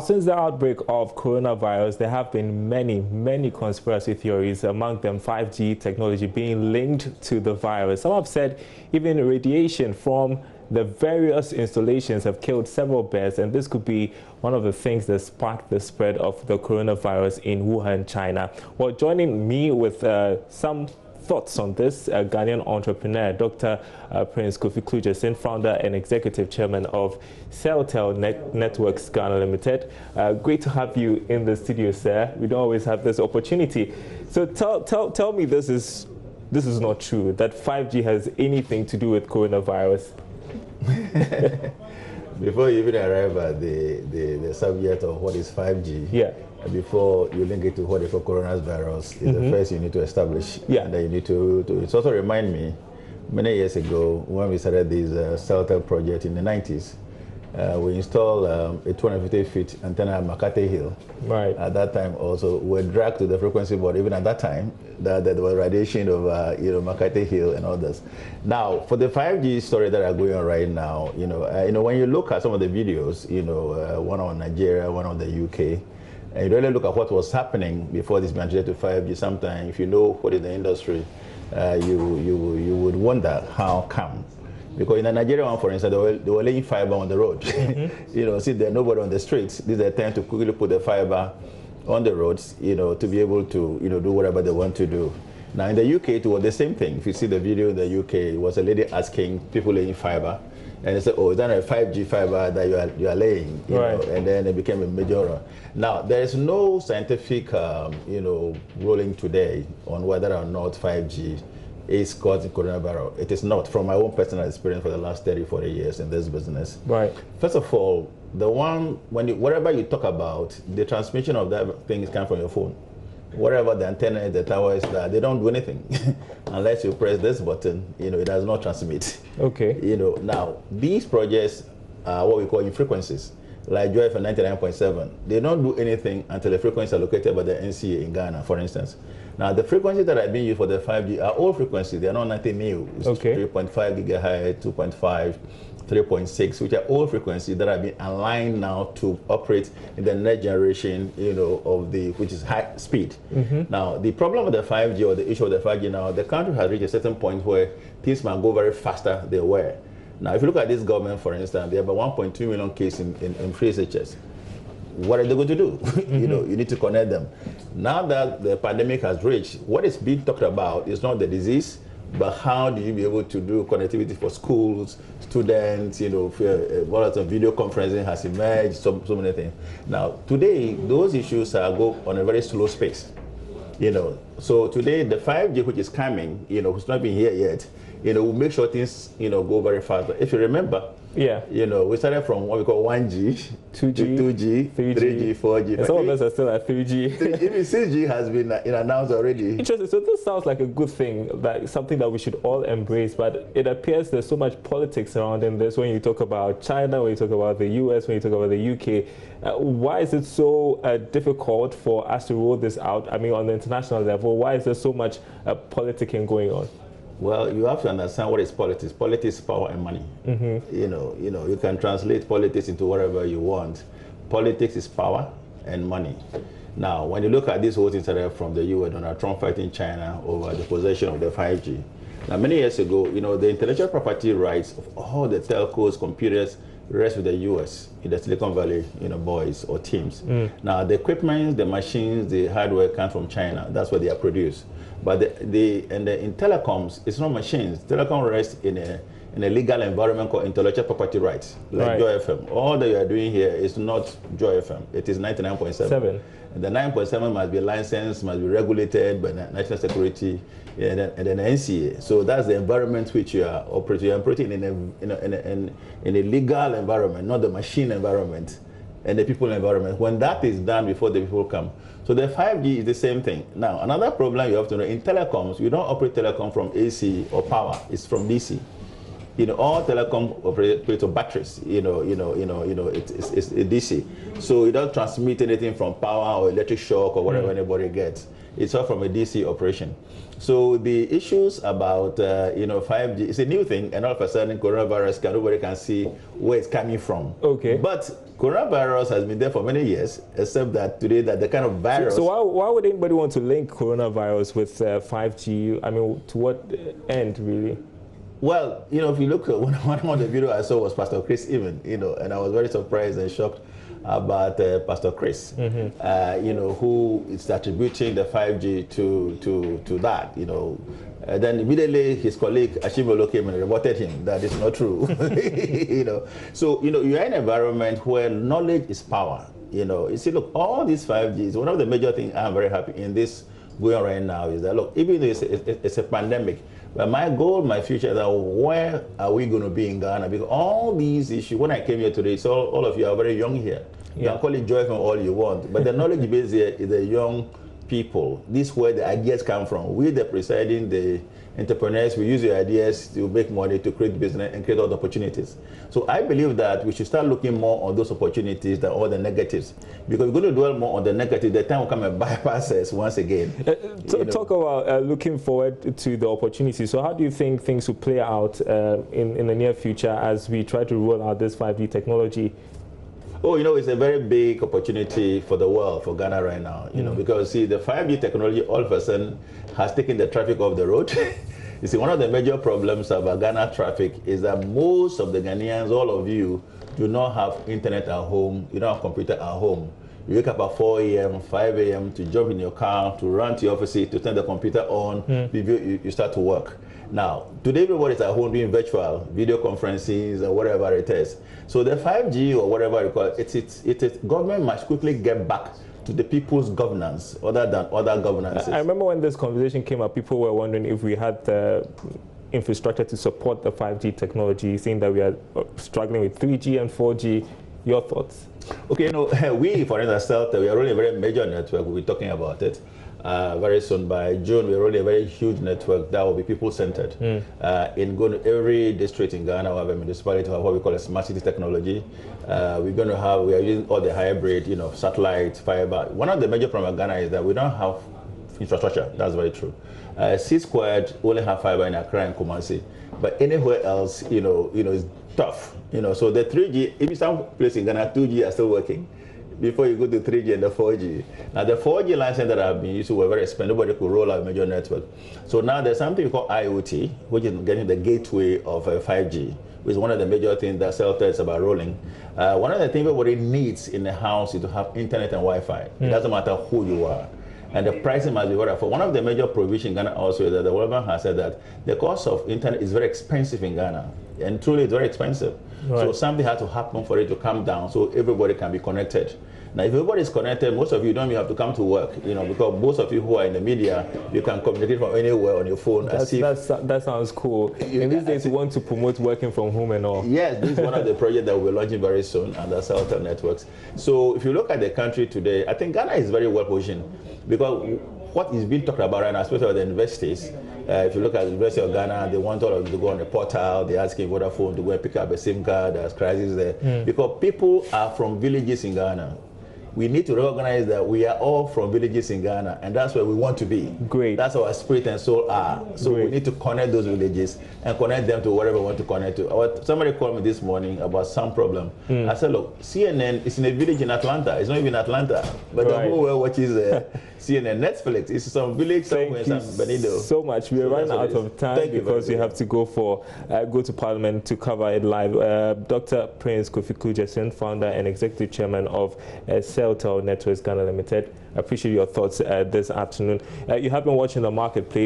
Since the outbreak of coronavirus, there have been many conspiracy theories, among them 5G technology being linked to the virus. Some have said even radiation from the various installations have killed several birds, and this could be one of the things that sparked the spread of the coronavirus in Wuhan, China. Well, joining me with some thoughts on this, Ghanaian entrepreneur, Dr. Prince Kofi Klujasin, founder and executive chairman of Celtel Networks Ghana Limited. Great to have you in the studio, sir. We don't always have this opportunity. So tell me this is not true, that 5G has anything to do with coronavirus. Before you even arrive at the subject of what is 5G, yeah, before you link it to what they call coronavirus, is the first you need to establish. Yeah. And then you need to it also remind me, many years ago, when we started this Celtel project in the 90s, we installed a 250 feet antenna at McCarthy Hill. Right. At that time also, we were dragged to the frequency board. Even at that time, that there was radiation of McCarthy Hill and others. Now, for the 5G story that are going on right now, when you look at some of the videos, one on Nigeria, one on the UK, and you really look at what was happening before this migrated to 5G. Sometimes, if you know what is the industry, you would wonder how come. Because in the Nigerian one, for instance, they were laying fiber on the road. See, there's nobody on the streets. This is the time to quickly put the fiber on the roads, to be able to, do whatever they want to do. Now, in the UK, it was the same thing. If you see the video in the UK, it was a lady asking people laying fiber. And they said, oh, is that a 5G fiber that you are laying? Right. And then it became a major. Now, there is no scientific, ruling today on whether or not 5G is causing coronavirus. It is not, from my own personal experience for the last 30, 40 years in this business. Right. First of all, whatever you talk about, the transmission of that thing is coming from your phone. Whatever the antenna, the tower is, that they don't do anything unless you press this button. It does not transmit. Okay. Now these projects are what we call in frequencies, like JoyNews 99.7. They don't do anything until the frequencies are located by the NCA in Ghana, for instance. Now the frequencies that are being used for the 5G are old frequencies. They are not nothing new. It's okay. 3.5 gigahertz, 2.5. 3.6, which are old frequencies that have been aligned now to operate in the next generation, which is high speed. Now, the problem with the 5G or the issue of the 5G now, the country has reached a certain point where things might go very faster than they were. Now, if you look at this government, for instance, they have about 1.2 million cases in free SHS. What are they going to do? You need to connect them. Now that the pandemic has reached, what is being talked about is not the disease, but how do you be able to do connectivity for schools, students, what of video conferencing has emerged, so many things. Now, today, those issues go on a very slow pace. So today, the 5G, which is coming, who's not been here yet, will make sure things, go very fast. If you remember, yeah, we started from what we call 1G, 2G, to 2G, 3G, 4G. And some of us are still at 3G. Even 6G has been announced already. Interesting. So this sounds like a good thing, like something that we should all embrace. But it appears there's so much politics surrounding this. When you talk about China, when you talk about the US, when you talk about the UK, why is it so difficult for us to roll this out? I mean, on the international level, why is there so much politicking going on? Well, you have to understand what is politics. Politics is power and money. You can translate politics into whatever you want. Politics is power and money. Now, when you look at this whole thing started from the US, Donald Trump fighting China over the possession of the 5G. Now, many years ago, the intellectual property rights of all the telcos, computers, rest with the US, in the Silicon Valley, boys or teams. Now, the equipment, the machines, the hardware come from China. That's where they are produced. But in telecoms, it's not machines. Telecom rests in a legal environment called intellectual property rights, like right. Joy FM. All that you are doing here is not Joy FM. It is 99.7. And the 9.7 must be licensed, must be regulated by national security and then NCA. So that's the environment which you are operating. You are operating in a legal environment, not the machine environment and the people environment. When that is done before the people come. So the 5G is the same thing. Now, another problem you have to know, in telecoms, you don't operate telecom from AC or power. It's from DC. All telecom operate on batteries. It's a DC. So you don't transmit anything from power or electric shock or whatever anybody gets. it's all from a DC operation. So the issues about 5G, it's a new thing, and all of a sudden coronavirus, nobody can see where it's coming from. Okay. But coronavirus has been there for many years, except that today that the kind of virus. So why would anybody want to link coronavirus with 5G? I mean, to what end, really? Well, if you look at one of the video I saw was Pastor Chris even, and I was very surprised and shocked about Pastor Chris, who is attributing the 5G to that, then immediately his colleague Ashimolo came and reported him that it's not true. So you're in an environment where knowledge is power. You see, look, all these 5Gs, one of the major things I'm very happy in this going on right now is that, look, even though it's a pandemic, but my goal, my future is that where are we going to be in Ghana? Because all these issues, when I came here today, so all of you are very young here. You can call it joy from all you want, but the knowledge base here is the young people. This is where the ideas come from. We, the presiding, the entrepreneurs, we use the ideas to make money, to create business and create other opportunities. So I believe that we should start looking more on those opportunities than all the negatives. Because we're going to dwell more on the negative, the time will come and bypass us once again. Talk about looking forward to the opportunities. So how do you think things will play out in the near future as we try to roll out this 5G technology? Oh, it's a very big opportunity for the world, for Ghana right now, because see, the 5G technology all of a sudden has taken the traffic off the road. You see, one of the major problems about Ghana traffic is that most of the Ghanaians, all of you, do not have internet at home, you don't have computer at home. You wake up at 4 a.m., 5 a.m. to jump in your car, to run to your office, to turn the computer on, you start to work. Now, today everybody's at home doing virtual video conferences or whatever it is. So the 5G or whatever you call it, government must quickly get back to the people's governance other than other governances. I remember when this conversation came up, people were wondering if we had the infrastructure to support the 5G technology, saying that we are struggling with 3G and 4G. Your thoughts? Okay, we, for instance, we are rolling a very major network. We'll be talking about it very soon. By June, we're rolling a very huge network that will be people-centered. In going to every district in Ghana, we have a municipality, have what we call a smart city technology. We are using all the hybrid, satellite, fiber. One of the major problems in Ghana is that we don't have infrastructure. That's very true. C-squared only have fiber in Accra and Kumasi, but anywhere else, is tough. So the 3G, if some place in Ghana, 2G are still working before you go to 3G and the 4G. Now the 4G license that have been used were very expensive. Nobody could roll out a major network. So now there's something called IoT, which is getting the gateway of 5G, which is one of the major things that Celta is about rolling. One of the things everybody needs in the house is to have internet and Wi-Fi. It doesn't matter who you are. And the pricing must be very affordable. One of the major provisions in Ghana also is that the World Bank has said that the cost of internet is very expensive in Ghana, and truly it's very expensive. Right. So something had to happen for it to come down so everybody can be connected. Now, if everybody is connected, most of you don't even have to come to work, because most of you who are in the media, you can communicate from anywhere on your phone. That sounds cool. In these days, we want to promote working from home and all. Yes, this is one of the projects that we're launching very soon under Celta Networks. So if you look at the country today, I think Ghana is very well positioned because what is being talked about right now, especially with the universities, if you look at the University of Ghana, they want all of you to go on the portal, they're asking Vodafone to go and pick up a SIM card, there's crisis there. Because people are from villages in Ghana. We need to recognize that we are all from villages in Ghana, and that's where we want to be. Great. That's our spirit and soul are. So we need to connect those villages and connect them to whatever we want to connect to. Somebody called me this morning about some problem. I said, look, CNN is in a village in Atlanta. It's not even Atlanta, but the whole world watches CNN. Netflix is some village somewhere in San Benito. So much. We are running out of time because we have to go to Parliament to cover it live. Dr. Prince Kofi Kujasin, founder and executive chairman of Celta Networks Ghana Limited. I appreciate your thoughts this afternoon. You have been watching The Marketplace.